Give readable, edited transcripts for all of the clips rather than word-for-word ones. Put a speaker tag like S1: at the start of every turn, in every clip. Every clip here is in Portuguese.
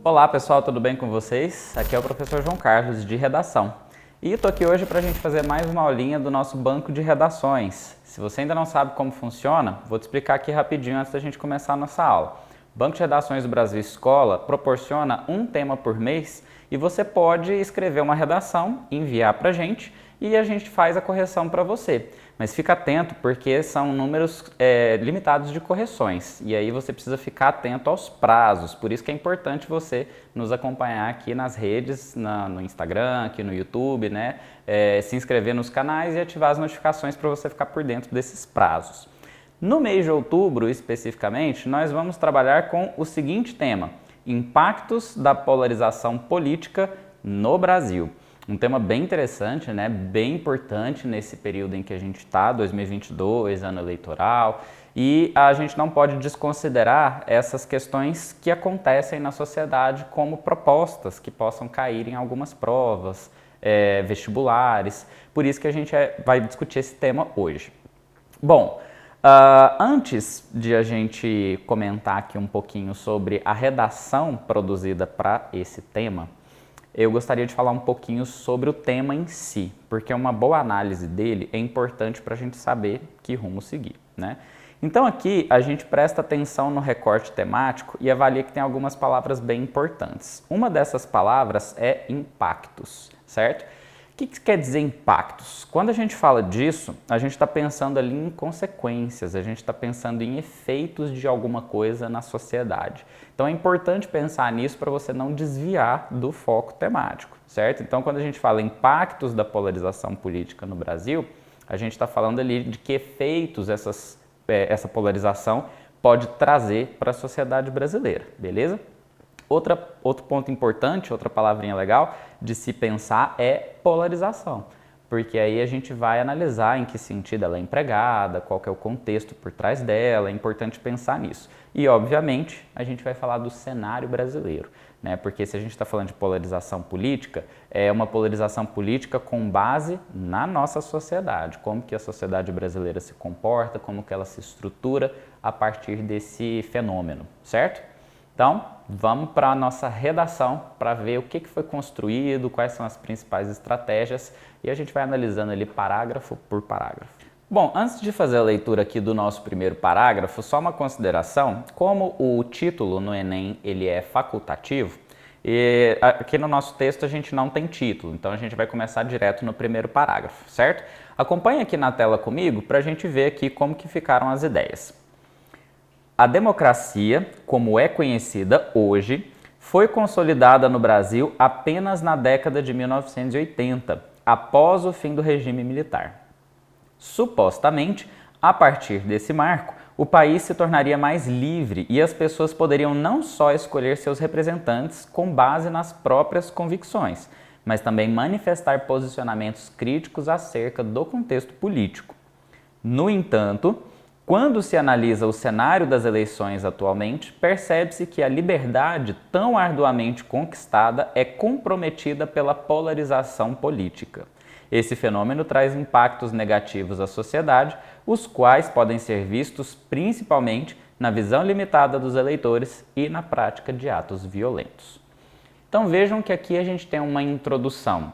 S1: Olá pessoal, tudo bem com vocês? Aqui é o professor João Carlos de Redação e estou aqui hoje para a gente fazer mais uma aulinha do nosso banco de redações. Se você ainda não sabe como funciona, vou te explicar aqui rapidinho antes da gente começar a nossa aula. O Banco de Redações do Brasil Escola proporciona um tema por mês e você pode escrever uma redação, enviar para a gente e a gente faz a correção para você. Mas fica atento porque são números limitados de correções e aí você precisa ficar atento aos prazos. Por isso que é importante você nos acompanhar aqui nas redes, no Instagram, aqui no YouTube, né? Se inscrever nos canais e ativar as notificações para você ficar por dentro desses prazos. No mês de outubro, especificamente, nós vamos trabalhar com o seguinte tema: impactos da polarização política no Brasil. Um tema bem interessante, né? Bem importante nesse período em que a gente está, 2022, ano eleitoral, e a gente não pode desconsiderar essas questões que acontecem na sociedade como propostas que possam cair em algumas provas, vestibulares. Por isso que a gente vai discutir esse tema hoje. Bom, antes de a gente comentar aqui um pouquinho sobre a redação produzida para esse tema, eu gostaria de falar um pouquinho sobre o tema em si, porque uma boa análise dele é importante para a gente saber que rumo seguir, né? Então aqui a gente presta atenção no recorte temático e avalia que tem algumas palavras bem importantes. Uma dessas palavras é impactos, certo? O que quer dizer impactos? Quando a gente fala disso, a gente está pensando ali em consequências, a gente está pensando em efeitos de alguma coisa na sociedade. Então é importante pensar nisso para você não desviar do foco temático, certo? Então quando a gente fala impactos da polarização política no Brasil, a gente está falando ali de que efeitos essa polarização pode trazer para a sociedade brasileira, beleza? Outro ponto importante, outra palavrinha legal de se pensar é polarização, porque aí a gente vai analisar em que sentido ela é empregada, qual que é o contexto por trás dela, é importante pensar nisso. E, obviamente, a gente vai falar do cenário brasileiro, né? Porque se a gente está falando de polarização política, é uma polarização política com base na nossa sociedade, como que a sociedade brasileira se comporta, como que ela se estrutura a partir desse fenômeno, certo? Então, vamos para a nossa redação para ver o que foi construído, quais são as principais estratégias e a gente vai analisando ali parágrafo por parágrafo. Bom, antes de fazer a leitura aqui do nosso primeiro parágrafo, só uma consideração: como o título no Enem ele é facultativo, e aqui no nosso texto a gente não tem título, então a gente vai começar direto no primeiro parágrafo, certo? Acompanhe aqui na tela comigo para a gente ver aqui como que ficaram as ideias. A democracia, como é conhecida hoje, foi consolidada no Brasil apenas na década de 1980, após o fim do regime militar. Supostamente, a partir desse marco, o país se tornaria mais livre e as pessoas poderiam não só escolher seus representantes com base nas próprias convicções, mas também manifestar posicionamentos críticos acerca do contexto político. No entanto, quando se analisa o cenário das eleições atualmente, percebe-se que a liberdade tão arduamente conquistada é comprometida pela polarização política. Esse fenômeno traz impactos negativos à sociedade, os quais podem ser vistos principalmente na visão limitada dos eleitores e na prática de atos violentos. Então vejam que aqui a gente tem uma introdução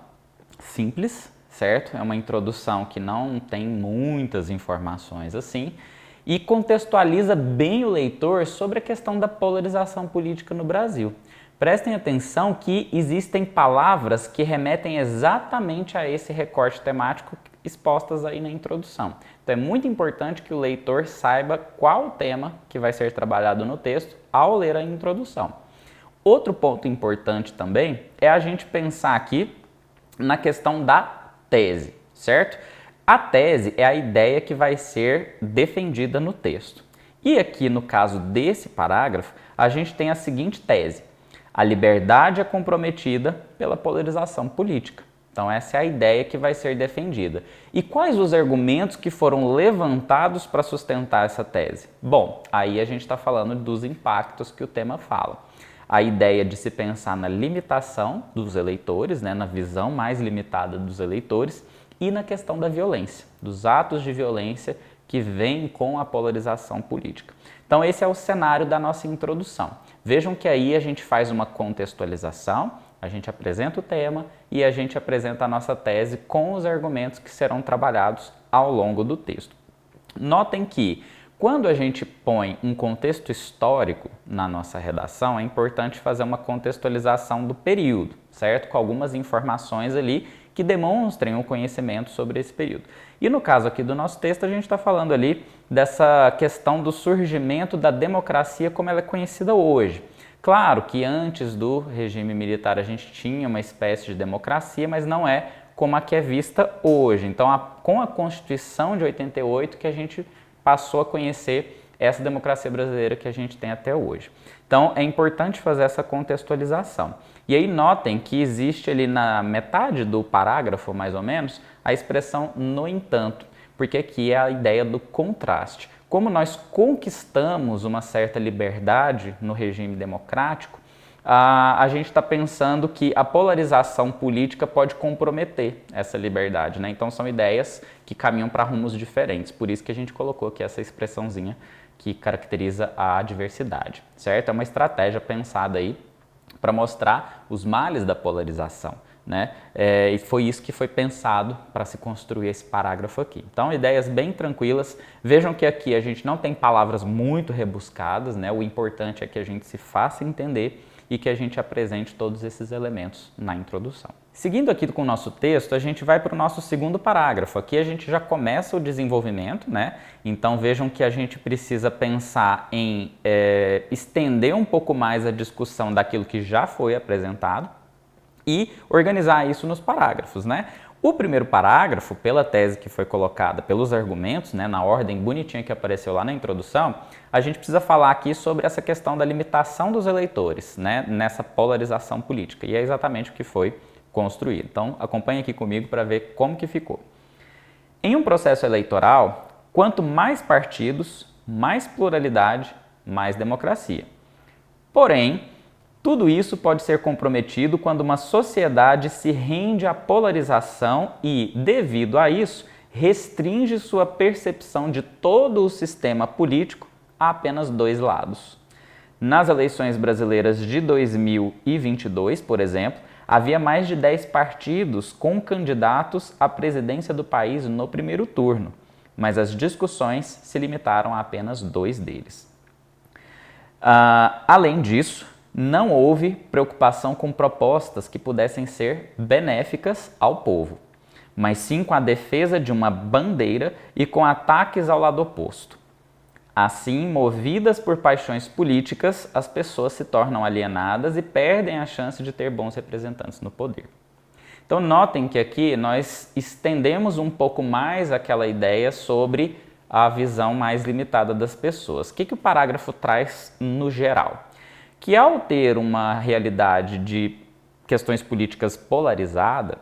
S1: simples, certo? É uma introdução que não tem muitas informações assim, e contextualiza bem o leitor sobre a questão da polarização política no Brasil. Prestem atenção que existem palavras que remetem exatamente a esse recorte temático expostas aí na introdução. Então é muito importante que o leitor saiba qual o tema que vai ser trabalhado no texto ao ler a introdução. Outro ponto importante também é a gente pensar aqui na questão da tese, certo? A tese é a ideia que vai ser defendida no texto. E aqui, no caso desse parágrafo, a gente tem a seguinte tese: a liberdade é comprometida pela polarização política. Então essa é a ideia que vai ser defendida. E quais os argumentos que foram levantados para sustentar essa tese? Bom, aí a gente está falando dos impactos que o tema fala. A ideia de se pensar na limitação dos eleitores, né, na visão mais limitada dos eleitores, e na questão da violência, dos atos de violência que vêm com a polarização política. Então esse é o cenário da nossa introdução. Vejam que aí a gente faz uma contextualização, a gente apresenta o tema e a gente apresenta a nossa tese com os argumentos que serão trabalhados ao longo do texto. Notem que quando a gente põe um contexto histórico na nossa redação, é importante fazer uma contextualização do período, certo? Com algumas informações ali que demonstrem o conhecimento sobre esse período. E no caso aqui do nosso texto, a gente está falando ali dessa questão do surgimento da democracia como ela é conhecida hoje. Claro que antes do regime militar a gente tinha uma espécie de democracia, mas não é como a que é vista hoje. Então, com a Constituição de 88 que a gente passou a conhecer essa democracia brasileira que a gente tem até hoje. Então, é importante fazer essa contextualização. E aí notem que existe ali na metade do parágrafo, mais ou menos, a expressão no entanto, porque aqui é a ideia do contraste. Como nós conquistamos uma certa liberdade no regime democrático, a gente está pensando que a polarização política pode comprometer essa liberdade, né? Então são ideias que caminham para rumos diferentes, por isso que a gente colocou aqui essa expressãozinha que caracteriza a diversidade, certo? É uma estratégia pensada aí para mostrar os males da polarização, né? E foi isso que foi pensado para se construir esse parágrafo aqui. Então, ideias bem tranquilas. Vejam que aqui a gente não tem palavras muito rebuscadas, né? O importante é que a gente se faça entender e que a gente apresente todos esses elementos na introdução. Seguindo aqui com o nosso texto, a gente vai para o nosso segundo parágrafo. Aqui a gente já começa o desenvolvimento, né? Então vejam que a gente precisa pensar em estender um pouco mais a discussão daquilo que já foi apresentado e organizar isso nos parágrafos, né? O primeiro parágrafo, pela tese que foi colocada, pelos argumentos, né, na ordem bonitinha que apareceu lá na introdução, a gente precisa falar aqui sobre essa questão da limitação dos eleitores, né, nessa polarização política. E é exatamente o que foi construído. Então, acompanhe aqui comigo para ver como que ficou. Em um processo eleitoral, quanto mais partidos, mais pluralidade, mais democracia. Porém, tudo isso pode ser comprometido quando uma sociedade se rende à polarização e, devido a isso, restringe sua percepção de todo o sistema político a apenas dois lados. Nas eleições brasileiras de 2022, por exemplo, havia mais de 10 partidos com candidatos à presidência do país no primeiro turno, mas as discussões se limitaram a apenas 2 deles. Além disso, não houve preocupação com propostas que pudessem ser benéficas ao povo, mas sim com a defesa de uma bandeira e com ataques ao lado oposto. Assim, movidas por paixões políticas, as pessoas se tornam alienadas e perdem a chance de ter bons representantes no poder. Então notem que aqui nós estendemos um pouco mais aquela ideia sobre a visão mais limitada das pessoas. O que o parágrafo traz no geral? Que ao ter uma realidade de questões políticas polarizada,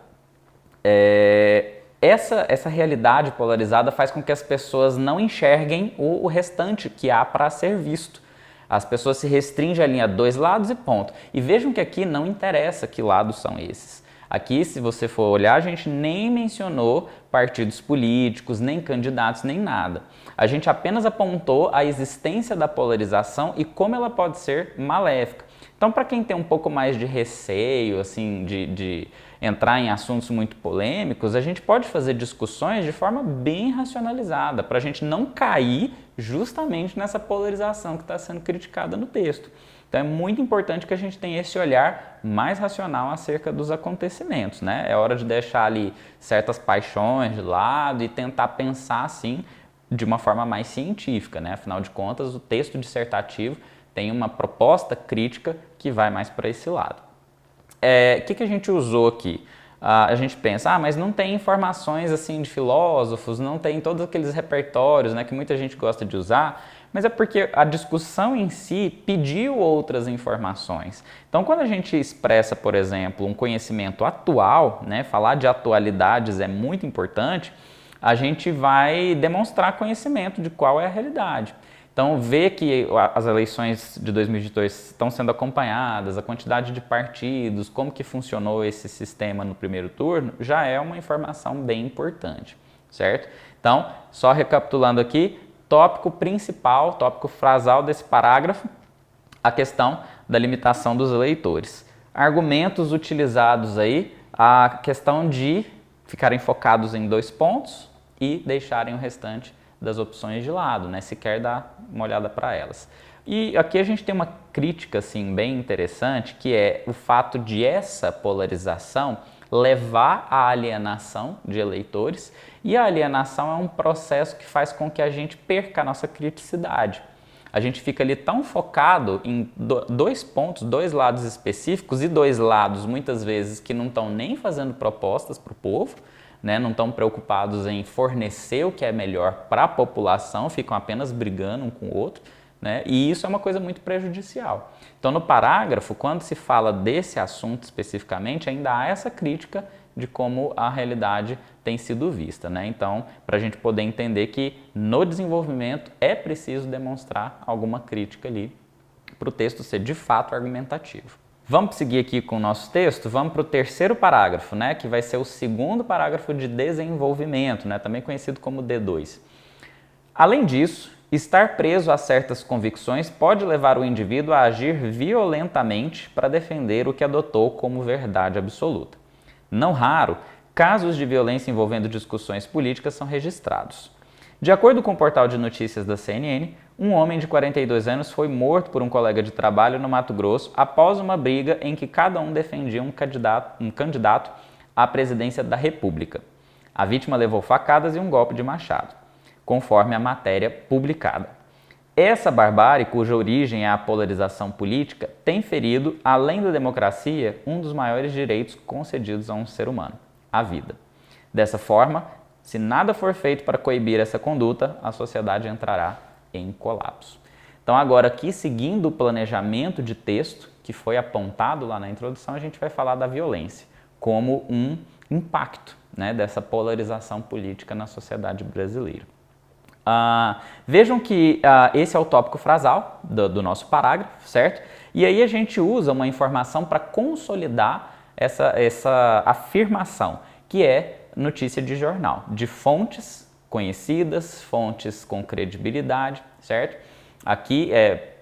S1: essa realidade polarizada faz com que as pessoas não enxerguem o restante que há para ser visto. As pessoas se restringem ali a 2 lados e ponto. E vejam que aqui não interessa que lados são esses. Aqui, se você for olhar, a gente nem mencionou partidos políticos, nem candidatos, nem nada. A gente apenas apontou a existência da polarização e como ela pode ser maléfica. Então, para quem tem um pouco mais de receio, assim, de entrar em assuntos muito polêmicos, a gente pode fazer discussões de forma bem racionalizada, para a gente não cair justamente nessa polarização que está sendo criticada no texto. Então é muito importante que a gente tenha esse olhar mais racional acerca dos acontecimentos, né? É hora de deixar ali certas paixões de lado e tentar pensar assim de uma forma mais científica, né? Afinal de contas, o texto dissertativo tem uma proposta crítica que vai mais para esse lado. O que a gente usou aqui? A gente pensa, mas não tem informações assim de filósofos, não tem todos aqueles repertórios, né, que muita gente gosta de usar, mas é porque a discussão em si pediu outras informações. Então, quando a gente expressa, por exemplo, um conhecimento atual, né, falar de atualidades é muito importante, a gente vai demonstrar conhecimento de qual é a realidade. Então, ver que as eleições de 2022 estão sendo acompanhadas, a quantidade de partidos, como que funcionou esse sistema no primeiro turno, já é uma informação bem importante, certo? Então, só recapitulando aqui, tópico principal, tópico frasal desse parágrafo, a questão da limitação dos eleitores. Argumentos utilizados aí, a questão de ficarem focados em 2 pontos e deixarem o restante das opções de lado, né? Sequer dar uma olhada para elas. E aqui a gente tem uma crítica assim, bem interessante, que é o fato de essa polarização levar à alienação de eleitores, e a alienação é um processo que faz com que a gente perca a nossa criticidade. A gente fica ali tão focado em 2 pontos, 2 lados específicos e 2 lados, muitas vezes, que não estão nem fazendo propostas para o povo, né? Não estão preocupados em fornecer o que é melhor para a população, ficam apenas brigando um com o outro, né? E isso é uma coisa muito prejudicial. Então, no parágrafo, quando se fala desse assunto especificamente, ainda há essa crítica de como a realidade tem sido vista, né? Então, para a gente poder entender que no desenvolvimento é preciso demonstrar alguma crítica ali para o texto ser de fato argumentativo. Vamos seguir aqui com o nosso texto, vamos para o 3º parágrafo, né? Que vai ser o 2º parágrafo de desenvolvimento, né? Também conhecido como D2. Além disso, estar preso a certas convicções pode levar o indivíduo a agir violentamente para defender o que adotou como verdade absoluta. Não raro, casos de violência envolvendo discussões políticas são registrados. De acordo com o portal de notícias da CNN, um homem de 42 anos foi morto por um colega de trabalho no Mato Grosso após uma briga em que cada um defendia um candidato à presidência da República. A vítima levou facadas e um golpe de machado, conforme a matéria publicada. Essa barbárie, cuja origem é a polarização política, tem ferido, além da democracia, um dos maiores direitos concedidos a um ser humano, a vida. Dessa forma, se nada for feito para coibir essa conduta, a sociedade entrará em colapso. Então agora aqui, seguindo o planejamento de texto que foi apontado lá na introdução, a gente vai falar da violência como um impacto, né, dessa polarização política na sociedade brasileira. Vejam que esse é o tópico frasal do nosso parágrafo, certo? E aí a gente usa uma informação para consolidar essa afirmação, que é notícia de jornal, de fontes conhecidas, fontes com credibilidade, certo? Aqui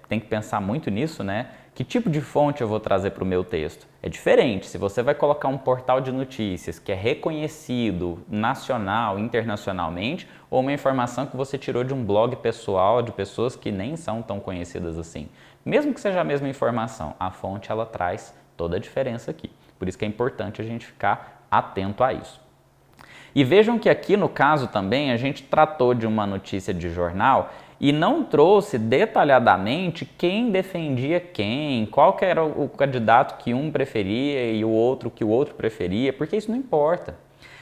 S1: tem que pensar muito nisso, né? Que tipo de fonte eu vou trazer para o meu texto? É diferente, se você vai colocar um portal de notícias que é reconhecido nacional, internacionalmente, ou uma informação que você tirou de um blog pessoal de pessoas que nem são tão conhecidas assim. Mesmo que seja a mesma informação, a fonte ela traz toda a diferença aqui. Por isso que é importante a gente ficar atento a isso. E vejam que aqui no caso também a gente tratou de uma notícia de jornal e não trouxe detalhadamente quem defendia quem, qual que era o candidato que um preferia e o outro que o outro preferia, porque isso não importa.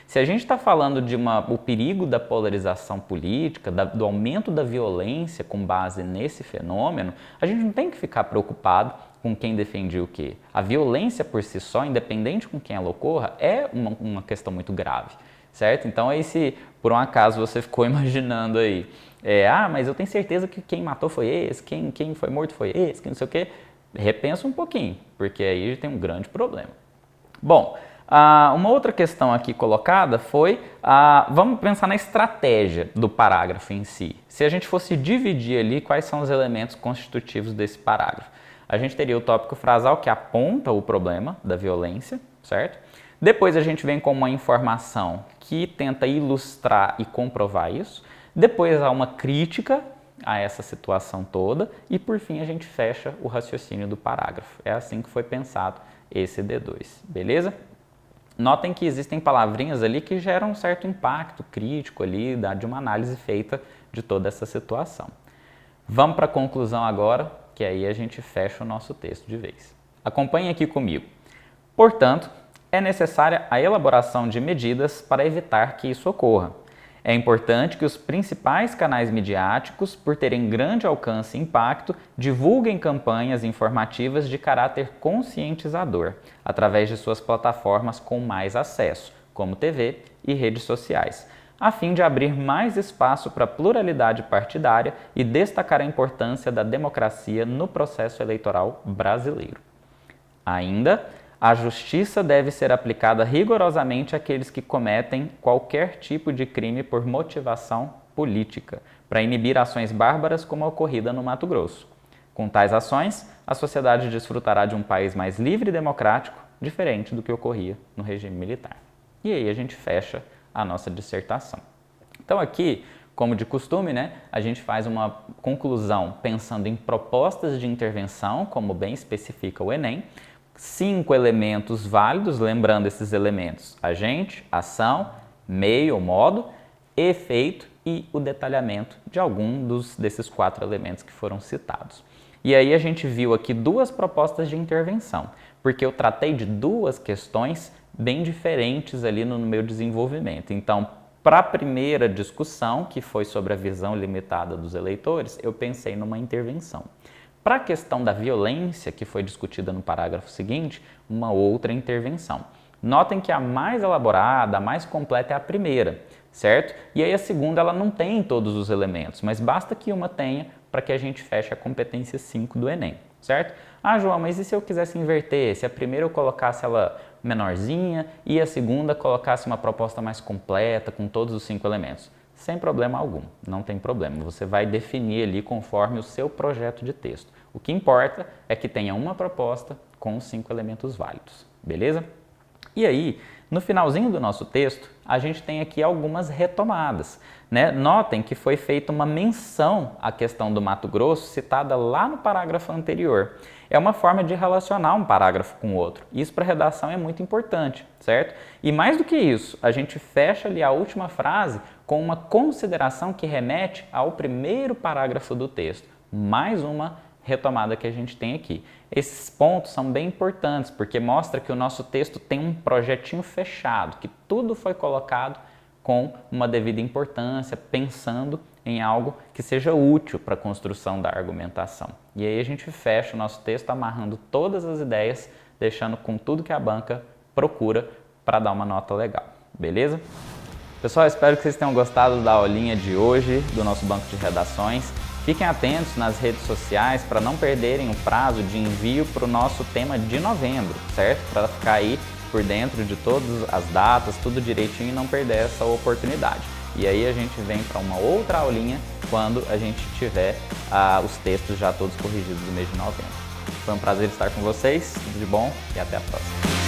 S1: Se a gente está falando de o perigo da polarização política, do aumento da violência com base nesse fenômeno, a gente não tem que ficar preocupado com quem defendia o quê. A violência por si só, independente com quem ela ocorra, é uma questão muito grave, certo? Então aí se por um acaso você ficou imaginando aí, mas eu tenho certeza que quem matou foi esse, quem foi morto foi esse, que não sei o quê, repensa um pouquinho, porque aí tem um grande problema. Bom, uma outra questão aqui colocada foi, vamos pensar na estratégia do parágrafo em si. Se a gente fosse dividir ali quais são os elementos constitutivos desse parágrafo, a gente teria o tópico frasal que aponta o problema da violência, certo? Depois a gente vem com uma informação que tenta ilustrar e comprovar isso. Depois há uma crítica a essa situação toda e por fim a gente fecha o raciocínio do parágrafo. É assim que foi pensado esse D2, beleza? Notem que existem palavrinhas ali que geram um certo impacto crítico ali, de uma análise feita de toda essa situação. Vamos para a conclusão agora, que aí a gente fecha o nosso texto de vez. Acompanhe aqui comigo. Portanto, é necessária a elaboração de medidas para evitar que isso ocorra. É importante que os principais canais midiáticos, por terem grande alcance e impacto, divulguem campanhas informativas de caráter conscientizador, através de suas plataformas com mais acesso, como TV e redes sociais, a fim de abrir mais espaço para a pluralidade partidária e destacar a importância da democracia no processo eleitoral brasileiro. Ainda, a justiça deve ser aplicada rigorosamente àqueles que cometem qualquer tipo de crime por motivação política, para inibir ações bárbaras como a ocorrida no Mato Grosso. Com tais ações, a sociedade desfrutará de um país mais livre e democrático, diferente do que ocorria no regime militar. E aí a gente fecha a nossa dissertação. Então aqui, como de costume, a gente faz uma conclusão pensando em propostas de intervenção, como bem especifica o Enem, 5 elementos válidos, lembrando esses elementos: agente, ação, meio ou modo, efeito e o detalhamento de algum desses 4 elementos que foram citados. E aí a gente viu aqui 2 propostas de intervenção, porque eu tratei de 2 questões bem diferentes ali no meu desenvolvimento. Então, para a primeira discussão, que foi sobre a visão limitada dos eleitores, eu pensei numa intervenção. Para a questão da violência, que foi discutida no parágrafo seguinte, uma outra intervenção. Notem que a mais elaborada, a mais completa é a primeira, certo? E aí a segunda ela não tem todos os elementos, mas basta que uma tenha para que a gente feche a competência 5 do Enem, certo? Ah, João, mas e se eu quisesse inverter? Se a primeira eu colocasse ela menorzinha e a segunda colocasse uma proposta mais completa, com todos os 5 elementos? Sem problema algum, não tem problema. Você vai definir ali conforme o seu projeto de texto. O que importa é que tenha uma proposta com os 5 elementos válidos, beleza? E aí, no finalzinho do nosso texto, a gente tem aqui algumas retomadas. Notem que foi feita uma menção à questão do Mato Grosso citada lá no parágrafo anterior. É uma forma de relacionar um parágrafo com o outro. Isso para redação é muito importante, certo? E mais do que isso, a gente fecha ali a última frase com uma consideração que remete ao primeiro parágrafo do texto. Mais uma retomada que a gente tem aqui. Esses pontos são bem importantes porque mostra que o nosso texto tem um projetinho fechado, que tudo foi colocado com uma devida importância, pensando em algo que seja útil para a construção da argumentação. E aí a gente fecha o nosso texto amarrando todas as ideias, deixando com tudo que a banca procura para dar uma nota legal. Beleza? Pessoal, espero que vocês tenham gostado da aulinha de hoje do nosso banco de redações. Fiquem atentos nas redes sociais para não perderem o prazo de envio para o nosso tema de novembro, certo? Para ficar aí por dentro de todas as datas, tudo direitinho e não perder essa oportunidade. E aí a gente vem para uma outra aulinha quando a gente tiver os textos já todos corrigidos do mês de novembro. Foi um prazer estar com vocês, tudo de bom e até a próxima.